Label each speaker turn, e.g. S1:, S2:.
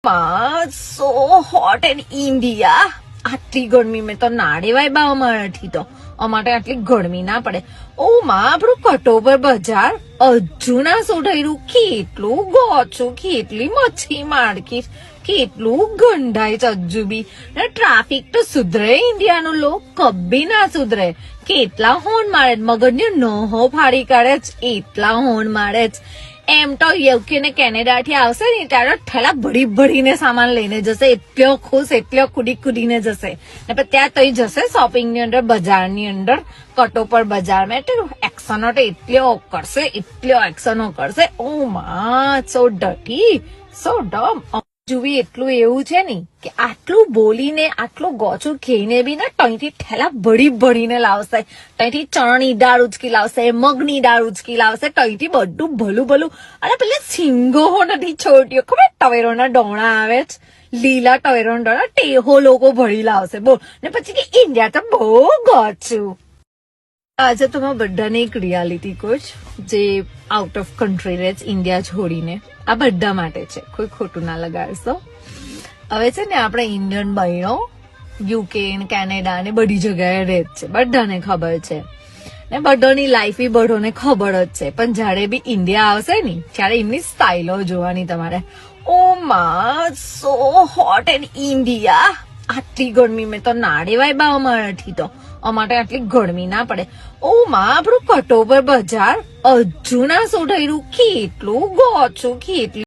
S1: So hot in India. આટલી ગરમી તો ના રેવાય બા અમારાથી તો અમારે આટલી ગરમી ના પડે. ઓ માં આપણું કટોબર બજાર હજુ ના સુધાર્યું. કેટલું ગોચું, કેટલી મચ્છી માર્કેટ, કેટલું ગંધાય હજુ બી. ટ્રાફિક તો સુધરે ઇન્ડિયાનું લો કબ્બી ના સુધરે. કેટલા હોર્ન મારે મગજને નહો ફાડી કાઢે જ, એટલા હોર્ન મારે જ. એમ તો યુકે ને કેનેડા થી આવશે ને ત્યારે ઠેલા ભરી ભરીને સામાન લઈને જશે. એટલો ખુશ, એટલો કુદીને જશે ને પછી ત્યાં તઈ જશે શોપિંગ ની અંદર, બજારની અંદર, કટોપર બજારમાં. એક્શનો તો એટલો એક્શનો કરશે. ઓ માં સો ડટી, સો ડમ. જુવી એટલું એવું છે ને કે આટલું બોલીને, આટલું ગોચું ખાઈને બી ને તઈથી ઠેલા ભરીને લાવશે. તઈથી ચણાની દાળ ઉચકી લાવશે, મગની દાળ ઉચકી લાવશે, તઈથી બધું ભલું. અને પેલા સિંગો નથી છોડ્યો, ખબર ટવેરોના ડોણા આવે છે, લીલા ટવેરોના ડોણા, ટેહો લોકો ભરી લાવશે. બોલ. ને પછી કે ઇન્ડિયા તો બહુ ગોચું. આજે તો મેં બધાને એક રિયાલિટી કોચ જે આઉટ ઓફ કન્ટ્રી રહે છે ઇન્ડિયા છોડીને, આ બધા માટે છે, કોઈ ખોટું ના લગાડશો. હવે છે ને આપણે ઇન્ડિયન બહેનો યુકે કેનેડા ને બધી જગ્યાએ રહે છે, બધાને ખબર છે ને બધાની લાઈફ બધાને ખબર જ છે. પણ જયારે બી ઇન્ડિયા આવશે ને ત્યારે એમની સ્ટાઇલો જોવાની તમારે. ઓ માં સો હોટ ઇન ઇન્ડિયા. આટલી ગરમી તો ના રેવાય બા અમારાથી તો અમારે આટલી ગરમી ના પડે. ઓ માં આપણું કટોબર બજાર હજુ ના સુધાર્યું. કેટલું ગોચું, કેટલી